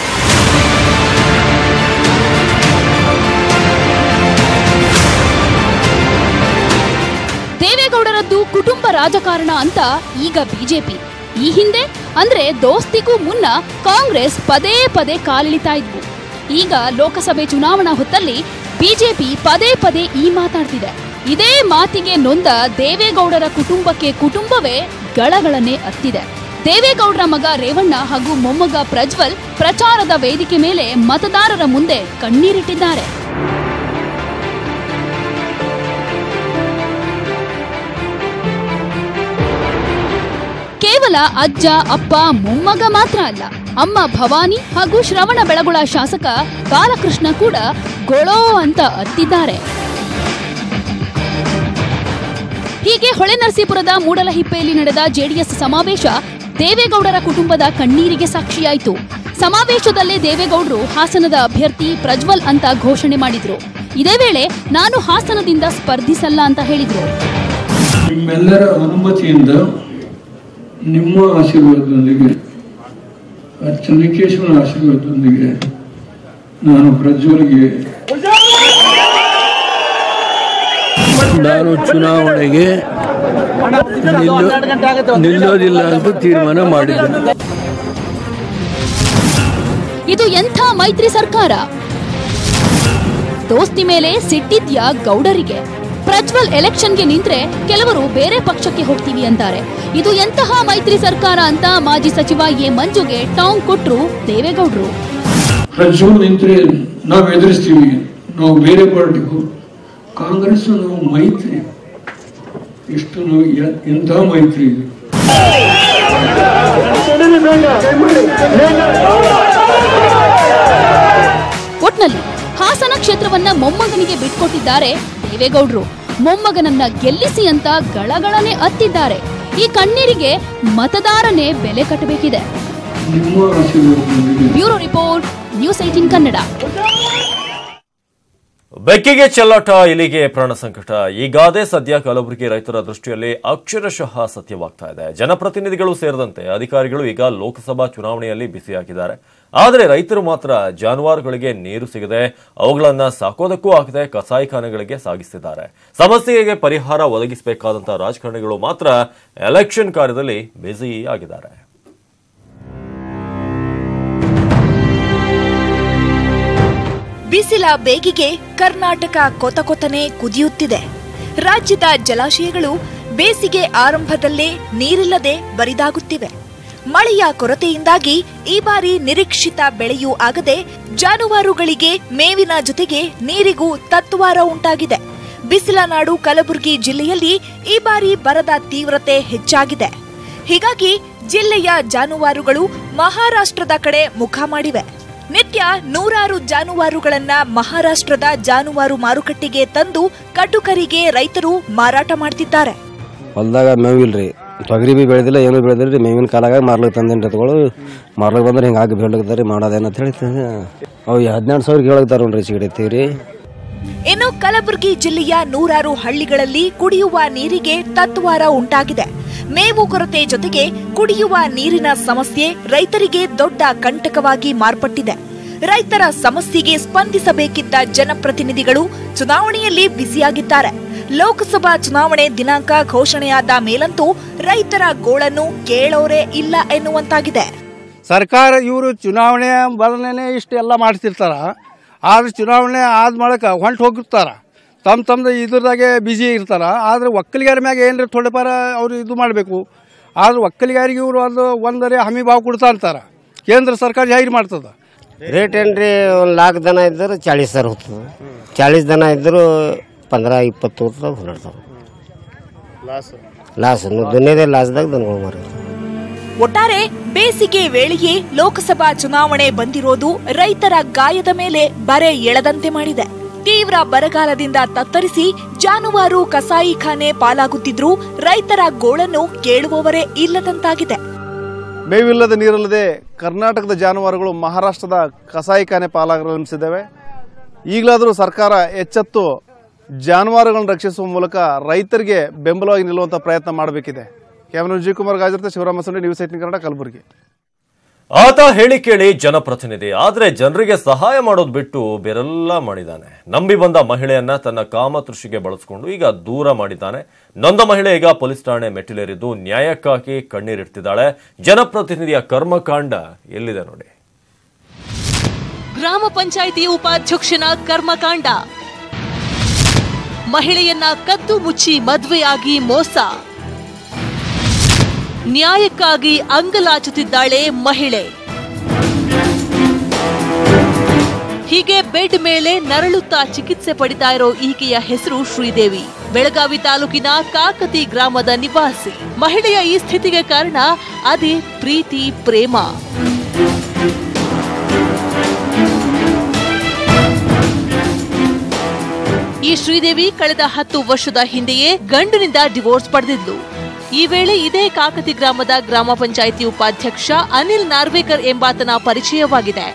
ದೇವೇಗೌಡರದ್ದು ಕುಟುಂಬ ರಾಜಕಾರಣ ಅಂತ ಈಗ ಬಿಜೆಪಿ. ಈ ಹಿಂದೆ ಅಂದ್ರೆ ದೋಸ್ತಿಗೂ ಮುನ್ನ ಕಾಂಗ್ರೆಸ್ ಪದೇ ಪದೇ ಕಾಲಿಳಿತಾ ಇದ್ವು. ಈಗ ಲೋಕಸಭೆ ಚುನಾವಣಾ ಹೊತ್ತಲ್ಲಿ ಬಿಜೆಪಿ ಪದೇ ಪದೇ ಈ ಮಾತಾಡ್ತಿದೆ. ಇದೇ ಮಾತಿಗೆ ನೊಂದ ದೇವೇಗೌಡರ ಕುಟುಂಬವೇ ಗಳಗಳನ್ನೇ ಅತ್ತಿದೆ. ದೇವೇಗೌಡರ ಮಗ ರೇವಣ್ಣ ಹಾಗೂ ಮೊಮ್ಮಗ ಪ್ರಜ್ವಲ್ ಪ್ರಚಾರದ ವೇದಿಕೆ ಮೇಲೆ ಮತದಾರರ ಮುಂದೆ ಕಣ್ಣೀರಿಟ್ಟಿದ್ದಾರೆ. ಕೇವಲ ಅಜ್ಜ ಅಪ್ಪ ಮೊಮ್ಮಗ ಮಾತ್ರ ಅಲ್ಲ, ಅಮ್ಮ ಭವಾನಿ ಹಾಗೂ ಶ್ರವಣ ಬೆಳಗೊಳ ಶಾಸಕ ಬಾಲಕೃಷ್ಣ ಕೂಡ ಗೊಳೋ ಅಂತ ಅತ್ತಿದ್ದಾರೆ. ಹೀಗೆ ಹೊಳೆನರಸೀಪುರದ ಮೂಡಲಹಿಪ್ಪೆಯಲ್ಲಿ ನಡೆದ ಜೆಡಿಎಸ್ ಸಮಾವೇಶ ದೇವೇಗೌಡರ ಕುಟುಂಬದ ಕಣ್ಣೀರಿಗೆ ಸಾಕ್ಷಿಯಾಯಿತು. ಸಮಾವೇಶದಲ್ಲೇ ದೇವೇಗೌಡರು ಹಾಸನದ ಅಭ್ಯರ್ಥಿ ಪ್ರಜ್ವಲ್ ಅಂತ ಘೋಷಣೆ ಮಾಡಿದ್ರು. ಇದೇ ವೇಳೆ ನಾನು ಹಾಸನದಿಂದ ಸ್ಪರ್ಧಿಸಲ್ಲ ಅಂತ ಹೇಳಿದ್ರು. ನಿಮ್ಮೆಲ್ಲರ ಅನುಮತಿಯಿಂದ ನಿಮ್ಮ ಆಶೀರ್ವಾದದೊಂದಿಗೆ ಚೆನ್ನಕೇಶವನ ಆಶೀರ್ವಾದದೊಂದಿಗೆ ನಾನು ಪ್ರಜ್ವಲ್ಗೆ ನಾನು ಚುನಾವಣೆಗೆ ನಿಲ್ಲೋದಿಲ್ಲ ಅಂತ ತೀರ್ಮಾನ ಮಾಡಿದ್ದೆ. ಇದು ಎಂಥ ಮೈತ್ರಿ ಸರ್ಕಾರ? ದೋಸ್ತಿ ಮೇಲೆ ಸಿಟ್ಟಿದ್ಯಾ ಗೌಡರಿಗೆ? ಪ್ರಜ್ವಲ್ ಎಲೆಕ್ಷನ್ಗೆ ನಿಂತ್ರೆ ಕೆಲವರು ಬೇರೆ ಪಕ್ಷಕ್ಕೆ ಹೋಗ್ತೀವಿ ಅಂತಾರೆ. ಇದು ಎಂತಹ ಮೈತ್ರಿ ಸರ್ಕಾರ ಅಂತ ಮಾಜಿ ಸಚಿವ ಎ ಮಂಜುಗೆ ಟಾಂಗ್ ಕೊಟ್ರು ದೇವೇಗೌಡರು. ಪ್ರಜ್ವಲ್ ನಿಂತ್ರೆ ನಾವು ಎದುರಿಸ್ತೀವಿ, ನಾವು ಬೇರೆ ಪಾರ್ಟಿಗೂ, ಕಾಂಗ್ರೆಸ್ ನಾವು ಮೈತ್ರಿ, ಎಷ್ಟು ನಾವು ಎಂಥ ಮೈತ್ರಿ ಇದೆ. ಒಟ್ನಲ್ಲಿ ಹಾಸನ ಕ್ಷೇತ್ರವನ್ನ ಮೊಮ್ಮಗನಿಗೆ ಬಿಟ್ಕೊಟ್ಟಿದ್ದಾರೆ ದೇವೇಗೌಡರು. ಮೊಮ್ಮಗನನ್ನ ಗೆಲ್ಲಿಸಿ ಅಂತ ಗಳಗಳನೆ ಅತ್ತಿದ್ದಾರೆ. ಈ ಕಣ್ಣೀರಿಗೆ ಮತದಾರನೇ ಬೆಲೆ ಕಟ್ಟಬೇಕಿದೆ. Bureau report, news 18 Kannada. ಬೆಕ್ಕಿಗೆ ಚೆಲ್ಲಾಟ, ಇಲಿಗೆ ಪ್ರಾಣ ಸಂಕಟ. ಈ ಗಾದೆ ಸದ್ಯ ಕಲಬುರಗಿ ರೈತರ ದೃಷ್ಟಿಯಲ್ಲಿ ಅಕ್ಷರಶಃ ಸತ್ಯವಾಗ್ತಾ ಇದೆ. ಜನಪ್ರತಿನಿಧಿಗಳು ಸೇರಿದಂತೆ ಅಧಿಕಾರಿಗಳು ಈಗ ಲೋಕಸಭಾ ಚುನಾವಣೆಯಲ್ಲಿ ಬಿಸಿಯಾಗಿದ್ದಾರೆ. ಆದರೆ ರೈತರು ಮಾತ್ರ ಜಾನುವಾರುಗಳಿಗೆ ನೀರು ಸಿಗದೆ ಅವುಗಳನ್ನ ಸಾಕೋದಕ್ಕೂ ಆಗದೆ ಕಸಾಯಿಖಾನೆಗಳಿಗೆ ಸಾಗಿಸುತ್ತಿದ್ದಾರೆ. ಸಮಸ್ಯೆಗೆ ಪರಿಹಾರ ಒದಗಿಸಬೇಕಾದಂತಹ ರಾಜಕಾರಣಿಗಳು ಮಾತ್ರ ಎಲೆಕ್ಷನ್ ಕಾರ್ಯದಲ್ಲಿ ಬ್ಯುಸಿ ಆಗಿದ್ದಾರೆ. ಬಿಸಿಲ ಬೇಗಿಗೆ ಕರ್ನಾಟಕ ಕೊತಕೊತನೆ ಕುದಿಯುತ್ತಿದೆ. ರಾಜ್ಯದ ಜಲಾಶಯಗಳು ಬೇಸಿಗೆ ಆರಂಭದಲ್ಲೇ ನೀರಿಲ್ಲದೆ ಬರಿದಾಗುತ್ತಿವೆ. ಮಳೆಯ ಕೊರತೆಯಿಂದಾಗಿ ಈ ಬಾರಿ ನಿರೀಕ್ಷಿತ ಬೆಳೆಯೂ ಆಗದೆ ಜಾನುವಾರುಗಳಿಗೆ ಮೇವಿನ ಜೊತೆಗೆ ನೀರಿಗೂ ತತ್ವಾರ ಉಂಟಾಗಿದೆ. ಬಿಸಿಲ ನಾಡು ಕಲಬುರಗಿ ಜಿಲ್ಲೆಯಲ್ಲಿ ಈ ಬಾರಿ ಬರದ ತೀವ್ರತೆ ಹೆಚ್ಚಾಗಿದೆ. ಹೀಗಾಗಿ ಜಿಲ್ಲೆಯ ಜಾನುವಾರುಗಳು ಮಹಾರಾಷ್ಟ್ರದ ಕಡೆ ಮುಖ ಮಾಡಿವೆ. ನಿತ್ಯ ನೂರಾರು ಜಾನುವಾರುಗಳನ್ನ ಮಹಾರಾಷ್ಟ್ರದ ಜಾನುವಾರು ಮಾರುಕಟ್ಟೆಗೆ ತಂದು ಕಟುಕರಿಗೆ ರೈತರು ಮಾರಾಟ ಮಾಡ್ತಿದ್ದಾರೆ. ಹೊಲದಾಗ ಮೇವಿಲ್ರಿ, ತೊಗರಿ ಬಿ ಬೆಳೆದಿಲ್ಲ, ಏನು ಬೆಳೆದಿಲ್ರಿ. ಮೇವಿನ ಕಾಲಾಗ ಮಾರ್ಲಿಕ್ಕೆ ತಂದೇನ್ರಿ ತಗೊಳು. ಮಾರ್ಲಿಕ್ಕೆ ಬಂದ್ರೆ ಹಿಂಗಾಗಿ ಬೀಳ್ತಾರೆ ಮಾಡೋದೇನಂತ ಹೇಳಿ ಅವು 12,000 ಕೇಳಾಗ್ತಾರ ನೋಡ್ರಿ ಸಿಗಡೈತಿವ್ರಿ. ಇನ್ನು ಕಲಬುರಗಿ ಜಿಲ್ಲೆಯ ನೂರಾರು ಹಳ್ಳಿಗಳಲ್ಲಿ ಕುಡಿಯುವ ನೀರಿಗೆ ತತ್ವಾರ ಉಂಟಾಗಿದೆ. ಮೇವು ಕೊರತೆ ಜೊತೆಗೆ ಕುಡಿಯುವ ನೀರಿನ ಸಮಸ್ಯೆ ರೈತರಿಗೆ ದೊಡ್ಡ ಕಂಟಕವಾಗಿ ಮಾರ್ಪಟ್ಟಿದೆ. ರೈತರ ಸಮಸ್ಯೆಗೆ ಸ್ಪಂದಿಸಬೇಕಿದ್ದ ಜನಪ್ರತಿನಿಧಿಗಳು ಚುನಾವಣೆಯಲ್ಲಿ ಬ್ಯುಸಿಯಾಗಿದ್ದಾರೆ. ಲೋಕಸಭಾ ಚುನಾವಣೆ ದಿನಾಂಕ ಘೋಷಣೆಯಾದ ಮೇಲಂತೂ ರೈತರ ಗೋಳನ್ನು ಕೇಳೋರೇ ಇಲ್ಲ ಎನ್ನುವಂತಾಗಿದೆ. ಸರ್ಕಾರ ಇವರು ಚುನಾವಣೆ ಬದಲನೇ ಇಷ್ಟೆಲ್ಲ ಮಾಡ್ತಿರ್ತಾರ, ಆದ್ರೆ ಚುನಾವಣೆ ಆದ ಮೂಲಕ ಹೊಂಟು ಹೋಗಿರ್ತಾರ, ತಮ್ಮದು ಇದ್ರದಾಗೆ ಬಿಜಿ ಇರ್ತಾರ. ಆದ್ರೆ ಒಕ್ಕಲಿಗಾರ ಮ್ಯಾಗ ಏನ್ರಿ ಥೋಡೆಪಾರ ಅವ್ರು ಇದು ಮಾಡಬೇಕು. ಆದ್ರೆ ಒಕ್ಕಲಿಗಾರಿಗೆ ಇವರು ಒಂದರೆ ಹಮಿ ಭಾವ ಕೊಡ್ತಾ ಅಂತಾರ. ಕೇಂದ್ರ ಸರ್ಕಾರ ಜಾಹಿರ್ ಮಾಡ್ತದ. ರೇಟ್ ಏನ್ರಿ 1 लाख ದನ ಇದ್ದರೂ 40,000 ಹೋಗ್ತದೆ. 40 ದನ ಇದ್ದರೂ 15-20 ಹೋಗ್ತದೆ, ಹೊರಡ್ತಾವೆ. ಲಾಸ್ ದುನಿಯಾದ ಲಾಸ್ದಾಗ ದನಗಳು ಮಾರ್ತಾರೆ. ಒಟ್ಟಾರೆ ಬೇಸಿಗೆ ವೇಳೆಯೇ ಲೋಕಸಭಾ ಚುನಾವಣೆ ಬಂದಿರೋದು ರೈತರ ಗಾಯದ ಮೇಲೆ ಬರೆ ಎಳೆದಂತೆ ಮಾಡಿದೆ. ತೀವ್ರ ಬರಗಾಲದಿಂದ ತತ್ತರಿಸಿ ಜಾನುವಾರು ಕಸಾಯಿಖಾನೆ ಪಾಲಾಗುತ್ತಿದ್ರೂ ರೈತರ ಗೋಳನ್ನು ಕೇಳುವವರೇ ಇಲ್ಲದಂತಾಗಿದೆ. ಮೇವಿಲ್ಲದ ನೀರಿಲ್ಲದೆ ಕರ್ನಾಟಕದ ಜಾನುವಾರುಗಳು ಮಹಾರಾಷ್ಟ್ರದ ಕಸಾಯಿಖಾನೆ ಪಾಲಾಗಲಿಸಿದ್ದೇವೆ. ಈಗಲಾದರೂ ಸರ್ಕಾರ ಎಚ್ಚೆತ್ತು ಜಾನುವಾರುಗಳನ್ನು ರಕ್ಷಿಸುವ ಮೂಲಕ ರೈತರಿಗೆ ಬೆಂಬಲವಾಗಿ ನಿಲ್ಲುವಂಥ ಪ್ರಯತ್ನ ಮಾಡಬೇಕಿದೆ. Camera G Kumar Gajarte, Shivarama Sande, news 18 Kannada, Kalaburagi. ಆತ ಹೇಳಿ ಕೇಳಿ ಜನಪ್ರತಿನಿಧಿ, ಆದರೆ ಜನರಿಗೆ ಸಹಾಯ ಮಾಡೋದು ಬಿಟ್ಟು ಬೇರೆಲ್ಲ ಮಾಡಿದ್ದಾನೆ. ನಂಬಿ ಬಂದ ಮಹಿಳೆಯನ್ನ ತನ್ನ ಕಾಮತೃಷಿಗೆ ಬಳಸಿಕೊಂಡು ಈಗ ದೂರ ಮಾಡಿದ್ದಾನೆ. ನೊಂದ ಮಹಿಳೆ ಈಗ ಪೊಲೀಸ್ ಠಾಣೆ ಮೆಟ್ಟಿಲೇರಿದ್ದು ನ್ಯಾಯಕ್ಕಾಗಿ ಕಣ್ಣೀರಿಡ್ತಿದ್ದಾಳೆ. ಜನಪ್ರತಿನಿಧಿಯ ಕರ್ಮಕಾಂಡ ಎಲ್ಲಿದೆ ನೋಡಿ. ಗ್ರಾಮ ಪಂಚಾಯಿತಿ ಉಪಾಧ್ಯಕ್ಷನ ಕರ್ಮಕಾಂಡ. ಮಹಿಳೆಯನ್ನ ಕದ್ದು ಮುಚ್ಚಿ ಮದುವೆಯಾಗಿ ಮೋಸ. ನ್ಯಾಯಕ್ಕಾಗಿ ಅಂಗಲಾಚುತ್ತಿದ್ದಾಳೆ ಮಹಿಳೆ. ಹೀಗೆ ಬೆಡ್ ಮೇಲೆ ನರಳುತ್ತಾ ಚಿಕಿತ್ಸೆ ಪಡಿತಾ ಇರೋ ಈಕೆಯ ಹೆಸರು ಶ್ರೀದೇವಿ. ಬೆಳಗಾವಿ ತಾಲೂಕಿನ ಕಾಕತಿ ಗ್ರಾಮದ ನಿವಾಸಿ. ಮಹಿಳೆಯ ಈ ಸ್ಥಿತಿಗೆ ಕಾರಣ ಅದೇ ಪ್ರೀತಿ ಪ್ರೇಮ. ಈ ಶ್ರೀದೇವಿ ಕಳೆದ 10 ವರ್ಷದ ಹಿಂದೆಯೇ ಗಂಡನಿಂದ ಡಿವೋರ್ಸ್ ಪಡೆದಿದ್ಲು. ಈ ವೇಳೆ ಇದೇ ಕಾಕತಿ ಗ್ರಾಮದ ಗ್ರಾಮ ಪಂಚಾಯಿತಿ ಉಪಾಧ್ಯಕ್ಷ ಅನಿಲ್ ನಾರ್ವೇಕರ್ ಎಂಬಾತನ ಪರಿಚಯವಾಗಿದೆ.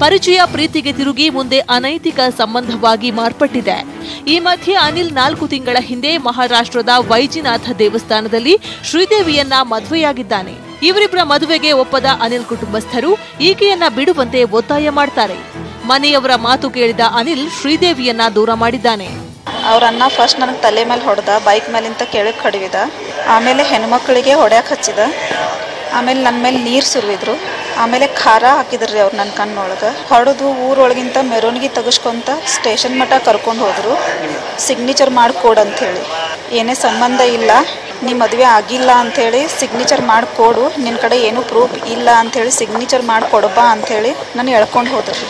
ಪರಿಚಯ ಪ್ರೀತಿಗೆ ತಿರುಗಿ ಮುಂದೆ ಅನೈತಿಕ ಸಂಬಂಧವಾಗಿ ಮಾರ್ಪಟ್ಟಿದೆ. ಈ ಮಧ್ಯೆ ಅನಿಲ್ 4 ತಿಂಗಳ ಹಿಂದೆ ಮಹಾರಾಷ್ಟ್ರದ ವೈಜಿನಾಥ ದೇವಸ್ಥಾನದಲ್ಲಿ ಶ್ರೀದೇವಿಯನ್ನ ಮದುವೆಯಾಗಿದ್ದಾನೆ. ಇವರಿಬ್ಬರ ಮದುವೆಗೆ ಒಪ್ಪದ ಅನಿಲ್ ಕುಟುಂಬಸ್ಥರು ಈಕೆಯನ್ನ ಬಿಡುವಂತೆ ಒತ್ತಾಯ ಮಾಡ್ತಾರೆ. ಮನೆಯವರ ಮಾತು ಕೇಳಿದ ಅನಿಲ್ ಶ್ರೀದೇವಿಯನ್ನ ದೂರ ಮಾಡಿದ್ದಾನೆ. ಅವ್ರ ಅಣ್ಣ ಫಸ್ಟ್ ನನಗೆ ತಲೆ ಮೇಲೆ ಹೊಡೆದ, ಬೈಕ್ ಮೇಲಿಂದ ಕೆಳಗೆ ಕಡಿವಿದ, ಆಮೇಲೆ ಹೆಣ್ಮಕ್ಳಿಗೆ ಹೊಡ್ಯಾಕೆ ಹಚ್ಚಿದ, ಆಮೇಲೆ ನನ್ನ ಮೇಲೆ ನೀರು ಸುರಿವಿದ್ರು, ಆಮೇಲೆ ಖಾರ ಹಾಕಿದ್ರಿ ಅವ್ರು ನನ್ನ ಕಣ್ಣೊಳಗೆ ಹೊಡೆದು ಊರೊಳಗಿಂತ ಮೆರವಣಿಗೆ ತೆಗೆಸ್ಕೊಂತ ಸ್ಟೇಷನ್ ಮಟ್ಟ ಕರ್ಕೊಂಡು ಹೋದರು. ಸಿಗ್ನೇಚರ್ ಮಾಡಿಕೊಡಂಥೇಳಿ, ಏನೇ ಸಂಬಂಧ ಇಲ್ಲ, ನೀ ಮದುವೆ ಆಗಿಲ್ಲ ಅಂಥೇಳಿ ಸಿಗ್ನೇಚರ್ ಮಾಡಿಕೊಡು, ನಿನ್ನ ಕಡೆ ಏನೂ ಪ್ರೂಫ್ ಇಲ್ಲ ಅಂಥೇಳಿ ಸಿಗ್ನೇಚರ್ ಮಾಡಿಕೊಡಬಾ ಅಂಥೇಳಿ ನಾನು ಎಳ್ಕೊಂಡು ಹೋದ್ರಿ.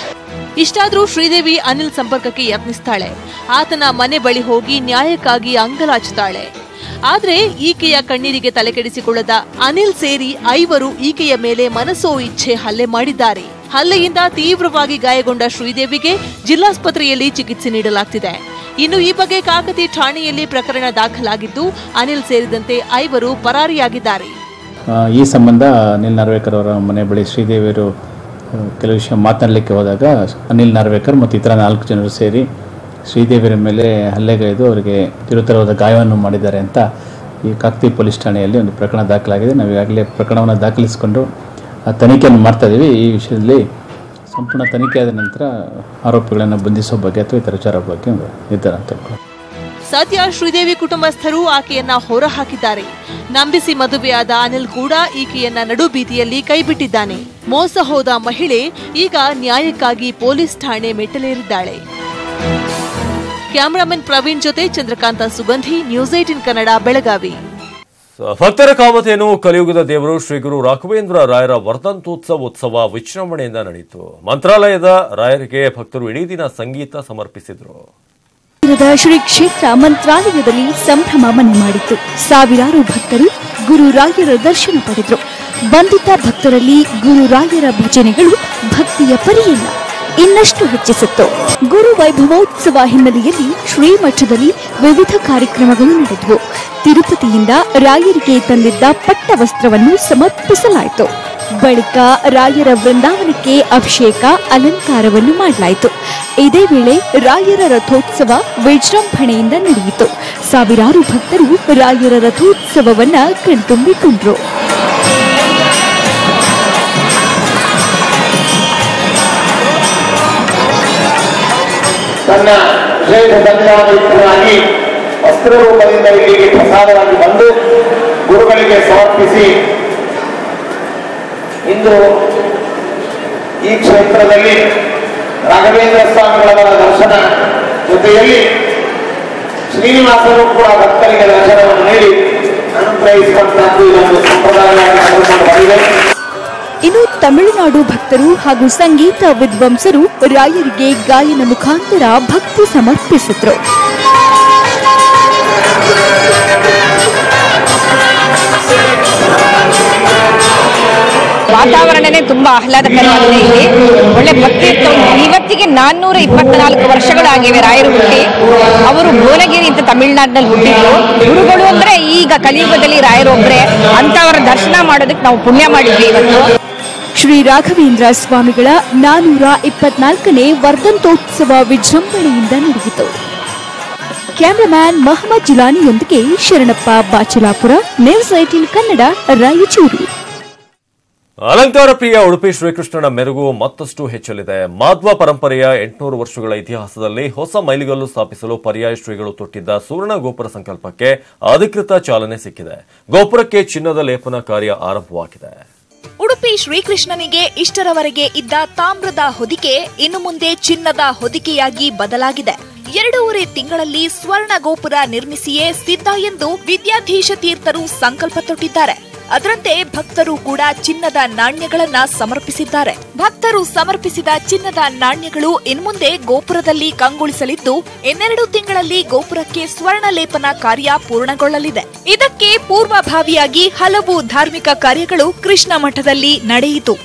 ಇಷ್ಟಾದರೂ ಶ್ರೀದೇವಿ ಅನಿಲ್ ಸಂಪರ್ಕಕ್ಕೆ ಯತ್ನಿಸ್ತಾಳೆ. ಆತನ ಮನೆ ಬಳಿ ಹೋಗಿ ನ್ಯಾಯಕ್ಕಾಗಿ ಅಂಗಲಾಚುತ್ತಾಳೆ. ಆದ್ರೆ ಈಕೆಯ ಕಣ್ಣೀರಿಗೆ ತಲೆಕೆಡಿಸಿಕೊಳ್ಳದ ಅನಿಲ್ ಸೇರಿ 5 ಈಕೆಯ ಮೇಲೆ ಮನಸೋ ಇಚ್ಛೆ ಹಲ್ಲೆ ಮಾಡಿದ್ದಾರೆ. ಹಲ್ಲೆಯಿಂದ ತೀವ್ರವಾಗಿ ಗಾಯಗೊಂಡ ಶ್ರೀದೇವಿಗೆ ಜಿಲ್ಲಾಸ್ಪತ್ರೆಯಲ್ಲಿ ಚಿಕಿತ್ಸೆ ನೀಡಲಾಗ್ತಿದೆ. ಇನ್ನು ಈ ಬಗ್ಗೆ ಕಾಕತಿ ಠಾಣೆಯಲ್ಲಿ ಪ್ರಕರಣ ದಾಖಲಾಗಿದ್ದು ಅನಿಲ್ ಸೇರಿದಂತೆ 5 ಪರಾರಿಯಾಗಿದ್ದಾರೆ. ಈ ಸಂಬಂಧ ಅನಿಲ್ ನಾರ್ವೇಕರ್ ಅವರ ಮನೆ ಬಳಿ ಶ್ರೀದೇವಿಯರು ಕೆಲವು ವಿಷಯ ಮಾತನಾಡಲಿಕ್ಕೆ ಹೋದಾಗ ಅನಿಲ್ ನಾರ್ವೇಕರ್ ಮತ್ತು ಇತರ 4 ಜನರು ಸೇರಿ ಶ್ರೀದೇವಿಯರ ಮೇಲೆ ಹಲ್ಲೆಗೈದು ಅವರಿಗೆ ತೀವ್ರತರವಾದ ಗಾಯವನ್ನು ಮಾಡಿದ್ದಾರೆ ಅಂತ ಈ ಕಾಕತಿ ಪೊಲೀಸ್ ಠಾಣೆಯಲ್ಲಿ ಒಂದು ಪ್ರಕರಣ ದಾಖಲಾಗಿದೆ. ನಾವು ಈಗಾಗಲೇ ಪ್ರಕರಣವನ್ನು ದಾಖಲಿಸಿಕೊಂಡು ತನಿಖೆಯನ್ನು ಮಾಡ್ತಾ ಇದ್ದೀವಿ. ಈ ವಿಷಯದಲ್ಲಿ ಸಂಪೂರ್ಣ ತನಿಖೆ ಆದ ನಂತರ ಆರೋಪಿಗಳನ್ನು ಬಂಧಿಸುವ ಬಗ್ಗೆ ಅಥವಾ ಇತರ ವಿಚಾರ ಬಗ್ಗೆ ನಿರ್ಧಾರ ತೆಗೆದುಕೊಳ್ಳಿ. ಸದ್ಯ ಶ್ರೀದೇವಿ ಕುಟುಂಬಸ್ಥರು ಆಕೆಯನ್ನ ಹೊರಹಾಕಿದ್ದಾರೆ. ನಂಬಿಸಿ ಮದುವೆಯಾದ ಅನಿಲ್ ಕೂಡ ಈಕೆಯನ್ನ ನಡುಬೀದಿಯಲ್ಲಿ ಕೈಬಿಟ್ಟಿದ್ದಾನೆ. ಮೋಸ ಹೋದ ಮಹಿಳೆ ಈಗ ನ್ಯಾಯಕ್ಕಾಗಿ ಪೊಲೀಸ್ ಠಾಣೆ ಮೆಟ್ಟಲೇರಿದ್ದಾಳೆ. ಕ್ಯಾಮರಾಮನ್ ಪ್ರವೀಣ್ ಜೊತೆ ಚಂದ್ರಕಾಂತ ಸುಗಂಧಿ, ನ್ಯೂಸ್ 18 ಕನ್ನಡ, ಬೆಳಗಾವಿ. ಭಕ್ತರ ಕಾಮಧೇನು ಕಲಿಯುಗದ ದೇವರು ಶ್ರೀ ಗುರು ರಾಘವೇಂದ್ರ ರಾಯರ ವರ್ಧಂತೋತ್ಸವ ವಿಜೃಂಭಣೆಯಿಂದ ನಡೆಯಿತು. ಮಂತ್ರಾಲಯದ ರಾಯರಿಗೆ ಭಕ್ತರು ಇಡೀ ದಿನ ಸಂಗೀತ ಸಮರ್ಪಿಸಿದರು. ಶ್ರೀ ಕ್ಷೇತ್ರ ಮಂತ್ರಾಲಯದಲ್ಲಿ ಸಂಭ್ರಮ ಮನೆ ಮಾಡಿತ್ತು. ಸಾವಿರಾರು ಭಕ್ತರು ಗುರುರಾಯರ ದರ್ಶನ ಪಡೆದರು. ಬಂದಿದ್ದ ಭಕ್ತರಲ್ಲಿ ಗುರುರಾಯರ ಭಜನೆಗಳು ಭಕ್ತಿಯ ಪರಿಯನ್ನ ಇನ್ನಷ್ಟು ಹೆಚ್ಚಿಸಿತ್ತು. ಗುರು ವೈಭವೋತ್ಸವ ಹಿನ್ನೆಲೆಯಲ್ಲಿ ಶ್ರೀಮಠದಲ್ಲಿ ವಿವಿಧ ಕಾರ್ಯಕ್ರಮಗಳು ನಡೆದವು. ತಿರುಪತಿಯಿಂದ ರಾಯರಿಗೆ ತಂದಿದ್ದ ಪಟ್ಟವಸ್ತ್ರವನ್ನು ಸಮರ್ಪಿಸಲಾಯಿತು. ಬಳಿಕ ರಾಯರ ವೃಂದಾವನಕ್ಕೆ ಅಭಿಷೇಕ ಅಲಂಕಾರವನ್ನು ಮಾಡಲಾಯಿತು. ಇದೇ ವೇಳೆ ರಾಯರ ರಥೋತ್ಸವ ವಿಜೃಂಭಣೆಯಿಂದ ನಡೆಯಿತು. ಸಾವಿರಾರು ಭಕ್ತರು ರಾಯರ ರಥೋತ್ಸವವನ್ನ ಕಣ್ತುಂಬಿಕೊಂಡರು. ತನ್ನ ವಿಶೇಷ ಸಂಚಾರವಾಗಿ ವಸ್ತ್ರ ರೂಪದಿಂದ ಇಲ್ಲಿಗೆ ಪ್ರಸಾದವಾಗಿ ಬಂದು ಗುರುಗಳಿಗೆ ಸಮರ್ಪಿಸಿ ಇಂದು ಈ ಕ್ಷೇತ್ರದಲ್ಲಿ ರಾಘವೇಂದ್ರ ಸ್ವಾಮಿಗಳವರ ದರ್ಶನ ಜೊತೆಯಲ್ಲಿ ಶ್ರೀನಿವಾಸರು ಕೂಡ ಭಕ್ತರಿಗೆ ದರ್ಶನವನ್ನು ನೀಡಿ ಅನುಗ್ರಹಿಸುವಂತಹದ್ದು ಇದೊಂದು ಸಂಪ್ರದಾಯವಾಗಿ ನಡೆದುಕೊಂಡು ಬಂದಿದೆ. ಇನ್ನು ತಮಿಳುನಾಡು ಭಕ್ತರು ಹಾಗೂ ಸಂಗೀತ ವಿದ್ವಾಂಸರು ರಾಯರಿಗೆ ಗಾಯನ ಮುಖಾಂತರ ಭಕ್ತಿ ಸಮರ್ಪಿಸಿದ್ರು. ವಾತಾವರಣನೇ ತುಂಬಾ ಆಹ್ಲಾದಕರವಾಗಿದೆ. ಇಲ್ಲಿ ಒಳ್ಳೆ ಭಕ್ತಿ ಇತ್ತು. ಇವತ್ತಿಗೆ 424 ವರ್ಷಗಳಾಗಿವೆ ರಾಯರು ಹುಟ್ಟಿ. ಅವರು ಭುವನಗಿರಿ ಅಂತ ತಮಿಳುನಾಡಿನಲ್ಲಿ ಹುಟ್ಟಿದ್ರು. ಗುರುಗಳು ಅಂದ್ರೆ ಈಗ ಕಲಿಯುಗದಲ್ಲಿ ರಾಯರು ಒಬ್ಬರೇ. ಅಂತವರ ದರ್ಶನ ಮಾಡೋದಕ್ಕೆ ನಾವು ಪುಣ್ಯ ಮಾಡಿದ್ವಿ ಇವತ್ತು. ಶ್ರೀ ರಾಘವೇಂದ್ರ ಸ್ವಾಮಿಗಳ 424ನೇ ವರ್ಧಂತೋತ್ಸವ ವಿಜೃಂಭಣೆಯಿಂದ ನಡೆಯಿತು. ಕ್ಯಾಮರಾಮ್ಯಾನ್ ಮೊಹಮ್ಮದ್ ಜಿಲಾನಿಯೊಂದಿಗೆ ಶರಣಪ್ಪ ಬಾಚಲಾಪುರ, ನ್ಯೂಸ್ 18 ಕನ್ನಡ, ರಾಯಚೂರು. ಅಲಂಕಾರ ಪ್ರಿಯ ಉಡುಪಿ ಶ್ರೀಕೃಷ್ಣನ ಮೆರುಗು ಮತ್ತಷ್ಟು ಹೆಚ್ಚಲಿದೆ. ಮಾಧ್ವ ಪರಂಪರೆಯ 800 ವರ್ಷಗಳ ಇತಿಹಾಸದಲ್ಲಿ ಹೊಸ ಮೈಲಿಗಲ್ಲು ಸ್ಥಾಪಿಸಲು ಪರ್ಯಾಯ ಶ್ರೀಗಳು ತೊಟ್ಟಿದ್ದ ಸುವರ್ಣ ಗೋಪುರ ಸಂಕಲ್ಪಕ್ಕೆ ಅಧಿಕೃತ ಚಾಲನೆ ಸಿಕ್ಕಿದೆ. ಗೋಪುರಕ್ಕೆ ಚಿನ್ನದ ಲೇಪನ ಕಾರ್ಯ ಆರಂಭವಾಗಿದೆ. ಉಡುಪಿ ಶ್ರೀಕೃಷ್ಣನಿಗೆ ಇಷ್ಟರವರೆಗೆ ಇದ್ದ ತಾಮ್ರದ ಹೊದಿಕೆ ಇನ್ನು ಮುಂದೆ ಚಿನ್ನದ ಹೊದಿಕೆಯಾಗಿ ಬದಲಾಗಿದೆ. 2.5 ತಿಂಗಳಲ್ಲಿ ಸ್ವರ್ಣ ಗೋಪುರ ನಿರ್ಮಿಸಿಯೇ ಸಿದ್ಧ ಎಂದು ವಿದ್ಯಾಧೀಶ ತೀರ್ಥರು ಸಂಕಲ್ಪ ತೊಟ್ಟಿದ್ದಾರೆ. ಅದರಂತೆ ಭಕ್ತರು ಕೂಡ ಚಿನ್ನದ ನಾಣ್ಯಗಳನ್ನ ಸಮರ್ಪಿಸಿದ್ದಾರೆ. ಭಕ್ತರು ಸಮರ್ಪಿಸಿದ ಚಿನ್ನದ ನಾಣ್ಯಗಳು ಇನ್ಮುಂದೆ ಗೋಪುರದಲ್ಲಿ ಕಂಗೊಳಿಸಲಿದ್ದು, 2 ತಿಂಗಳಲ್ಲಿ ಗೋಪುರಕ್ಕೆ ಸ್ವರ್ಣ ಲೇಪನ ಕಾರ್ಯ ಪೂರ್ಣಗೊಳ್ಳಲಿದೆ. ಇದಕ್ಕೆ ಪೂರ್ವಭಾವಿಯಾಗಿ ಹಲವು ಧಾರ್ಮಿಕ ಕಾರ್ಯಗಳು ಕೃಷ್ಣ ಮಠದಲ್ಲಿ ನಡೆಯಿತು.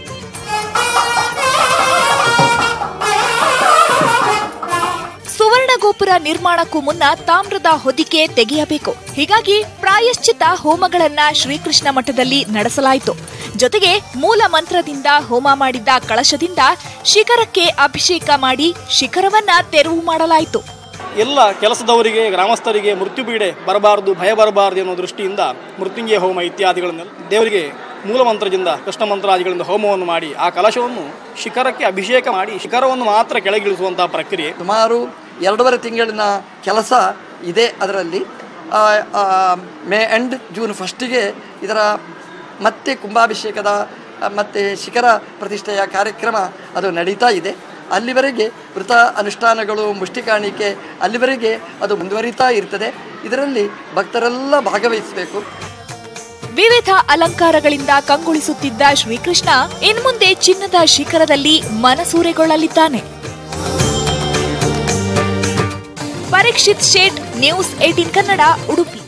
ಸುವರ್ಣ ಗೋಪುರ ಗೋಪುರ ನಿರ್ಮಾಣಕ್ಕೂ ಮುನ್ನ ತಾಮ್ರದ ಹೊದಿಕೆ ತೆಗೆಯಬೇಕು. ಹೀಗಾಗಿ ಪ್ರಾಯಶ್ಚಿತ್ತ ಹೋಮಗಳನ್ನ ಶ್ರೀಕೃಷ್ಣ ಮಠದಲ್ಲಿ ನಡೆಸಲಾಯಿತು. ಜೊತೆಗೆ ಮೂಲ ಮಂತ್ರದಿಂದ ಹೋಮ ಮಾಡಿದ್ದ ಕಳಶದಿಂದ ಶಿಖರಕ್ಕೆ ಅಭಿಷೇಕ ಮಾಡಿ ಶಿಖರವನ್ನ ತೆರವು ಮಾಡಲಾಯಿತು. ಎಲ್ಲ ಕೆಲಸದವರಿಗೆ, ಗ್ರಾಮಸ್ಥರಿಗೆ ಮೃತ್ಯು ಪೀಡೆ ಬರಬಾರದು, ಭಯ ಬರಬಾರದು ಎನ್ನುವ ದೃಷ್ಟಿಯಿಂದ ಮೃತ್ಯುಂಜಯ ಹೋಮ ಇತ್ಯಾದಿಗಳನ್ನೆಲ್ಲ ದೇವರಿಗೆ ಮೂಲ ಮಂತ್ರದಿಂದ ಕೃಷ್ಣ ಮಂತ್ರಾದಿಗಳಿಂದ ಹೋಮವನ್ನು ಮಾಡಿ ಆ ಕಲಶವನ್ನು ಶಿಖರಕ್ಕೆ ಅಭಿಷೇಕ ಮಾಡಿ ಶಿಖರವನ್ನು ಮಾತ್ರ ಕೆಳಗಿಳಿಸುವಂತಹ ಪ್ರಕ್ರಿಯೆ. ಸುಮಾರು 2.5 ತಿಂಗಳಿನ ಕೆಲಸ ಇದೆ. ಅದರಲ್ಲಿ ಮೇ ಎಂಡ್ ಜೂನ್ 1ಗೆ ಇದರ ಮತ್ತೆ ಕುಂಭಾಭಿಷೇಕದ ಮತ್ತು ಶಿಖರ ಪ್ರತಿಷ್ಠೆಯ ಕಾರ್ಯಕ್ರಮ ಅದು ನಡೀತಾ ಇದೆ. ಅಲ್ಲಿವರೆಗೆ ವೃತ ಅನುಷ್ಠಾನಗಳು, ಮುಷ್ಟಿ ಕಾಣಿಕೆ ಅಲ್ಲಿವರೆಗೆ ಅದು ಮುಂದುವರಿತಾ ಇರ್ತದೆ. ಇದರಲ್ಲಿ ಭಕ್ತರೆಲ್ಲ ಭಾಗವಹಿಸಬೇಕು. ವಿವಿಧ ಅಲಂಕಾರಗಳಿಂದ ಕಂಗೊಳಿಸುತ್ತಿದ್ದ ಶ್ರೀಕೃಷ್ಣ ಇನ್ಮುಂದೆ ಚಿನ್ನದ ಶಿಖರದಲ್ಲಿ ಮನಸೂರೆಗೊಳ್ಳಲಿದ್ದಾನೆ. ಪರೀಕ್ಷಿತ್ ಶೇಟ್, ನ್ಯೂಸ್ 18 ಕನ್ನಡ, ಉಡುಪಿ.